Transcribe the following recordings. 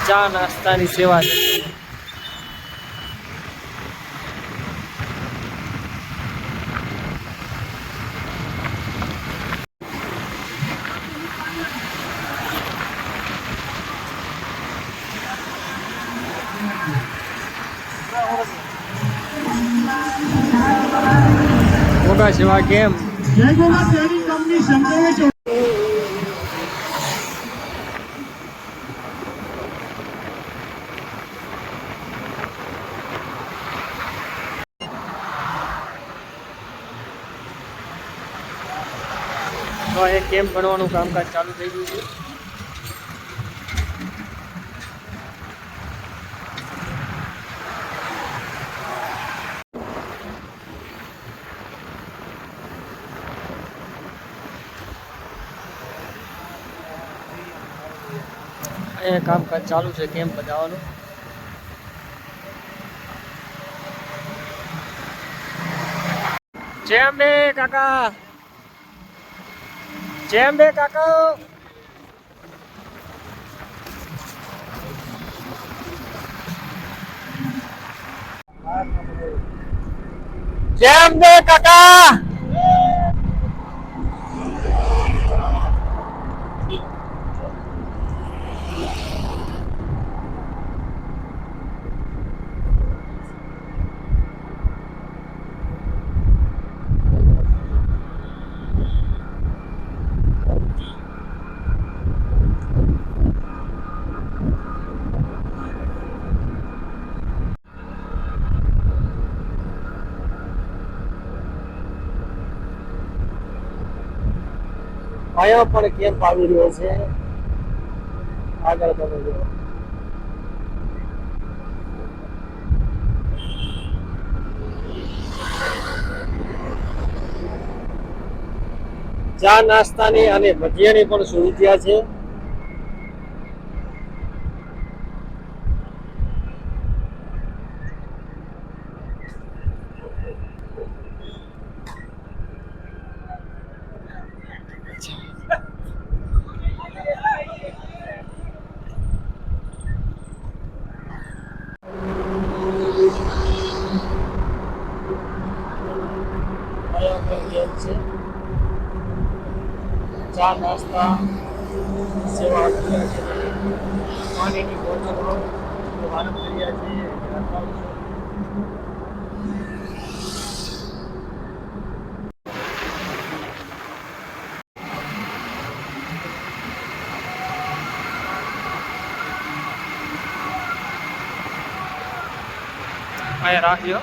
ચા નાસ્તાની સેવા છે. મોગા સેવા કેમ તો એ કેમ્પ ભણવાનું કામકાજ ચાલુ થઈ ગયું છે. અહીંયા કામકાજ ચાલુ છે કેમ્પ બધાવાનું. જેમ બે કાકા જેમ બે કાકા જેમ બે કાકા અહીંયા પણ કેમ્પ આવી રહ્યો છે. આગળ તમે જુઓ. ચા નાસ્તાની અને ભજીયાની પણ સુવિધા છે. ચા નાસ્તા સેવા પાણીની બોટલો વારમ કર્યા છે. અહીંયા રાખ્યો.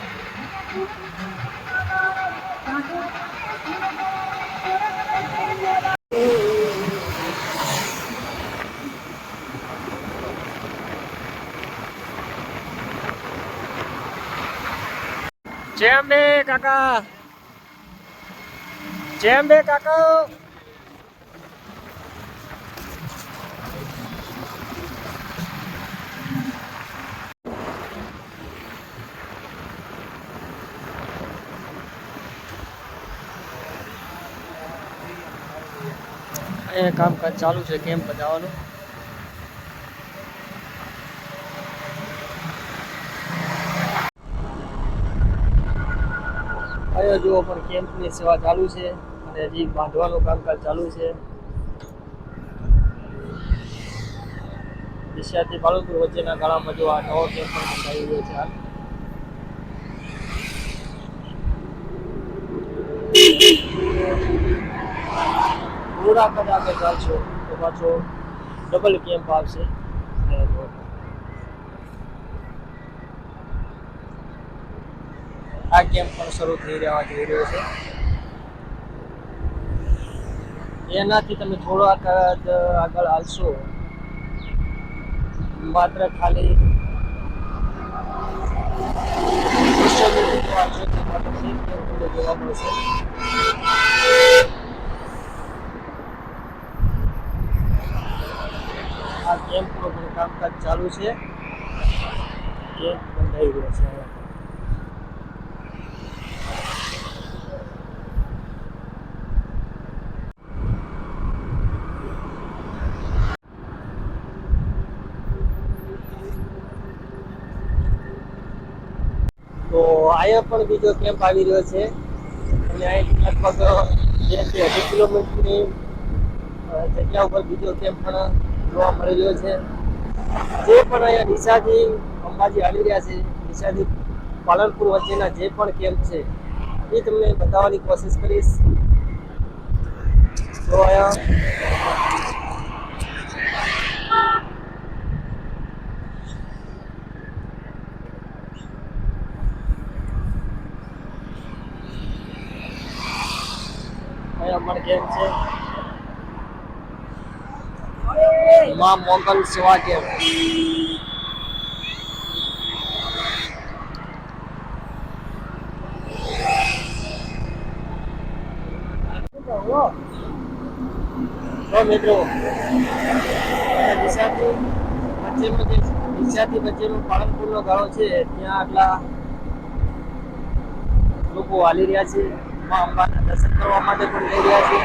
જેમ બે કાકા જેમ બે કાકા અહીંયા કામકાજ ચાલુ છે કેમ્પ બધાવાનું. અહીંયા જુઓ પણ કેમ્પની સેવા ચાલુ છે અને હજી બાંધવાનું કામકાજ ચાલુ છે. દિશાથી પાલનપુર વચ્ચેના ગાળામાં જો આ નવો કેમ્પ પણ બંધાઈ રહ્યો છે. હાલ થોડા કદ આગળ ચાલશો તો પાછો ડબલ કેમ્પ આવશે. આ કેમ્પ પણ શરૂ થઈ જઈ રહ્યો છે. એનાથી તમે થોડાક જ આગળ હાલશો, માત્ર ખાલી 200 મીટર હાલશો તો માત્ર 1 કિલોમીટર જોવા મળશે. આ કેમ્પનું પણ કામકાજ ચાલુ છે. કેમ્પ બંધાઈ ગયો છે. તો અહીંયા પણ બીજો કેમ્પ આવી રહ્યો છે અને અહીં લગભગ 2 થી 2.5 કિલોમીટરની જગ્યા ઉપર બીજો કેમ્પ પણ જોવા મળી રહ્યો છે. જે પણ અહીંયા ડીસાથી અંબાજી આવી રહ્યા છે, ડીસાથી પાલનપુર વચ્ચેના જે પણ કેમ્પ છે એ તમને બતાવવાની કોશિશ કરીશ. તો અહીંયા પણ કેમ્પ છે, માં મોગલ સેવા કેમ્પ. તો મિત્રો ડીસાથી વચ્ચેનો પાલનપુરનો ગાળો છે, ત્યાં આટલા લોકો હાલી રહ્યા છે, માં અંબાના દર્શન કરવા માટે પણ જઈ રહ્યા છે.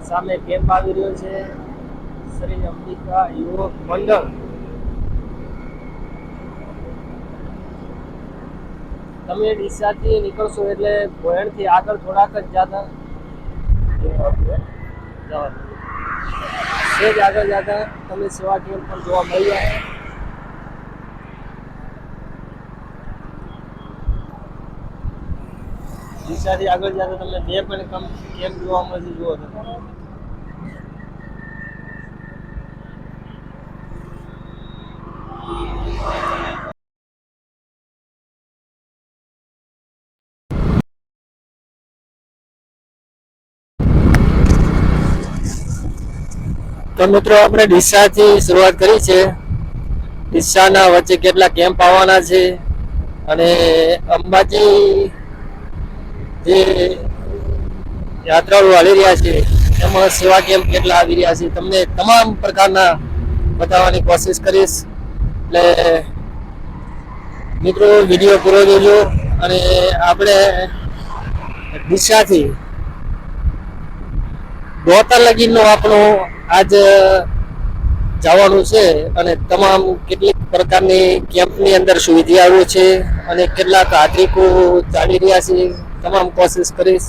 સામે કેમ્પ આવી રહ્યો છે, શ્રી અંબિકા યુવક મંડળ. તમે ડીસાથી નીકળશો એટલે ભોયણથી આગળ થોડાક જ સેજ આગળ જતા તમે સેવા કેમ્પ પણ જોવા મળી જાય. ડીસાથી આગળ જતા તમને 2 પણ કેમ્પ જોવા મળશે. જુઓ તમે. તો મિત્રો આપણે ડીસાથી શરૂઆત કરી છે. ડીસાના વચ્ચે કેટલા કેમ્પ આવવાના છે અને અંબાજી જે યાત્રાળુ હાલી રહ્યા છે એમાં સેવા કેમ્પ કેટલા આવી રહ્યા છે તમને તમામ પ્રકારના બતાવવાની કોશિશ કરીશ. એટલે મિત્રો વિડીયો પૂરો જોજો. અને આપણે ડીસાથી દોતર લગીનો આપણું આજ જવાનું છે અને તમામ કેટલીક પ્રકારની કેમ્પની અંદર સુવિધાઓ છે અને કેટલાક યાત્રિકો ચાલી રહ્યા છે તમામ કોશિશ કરીશ.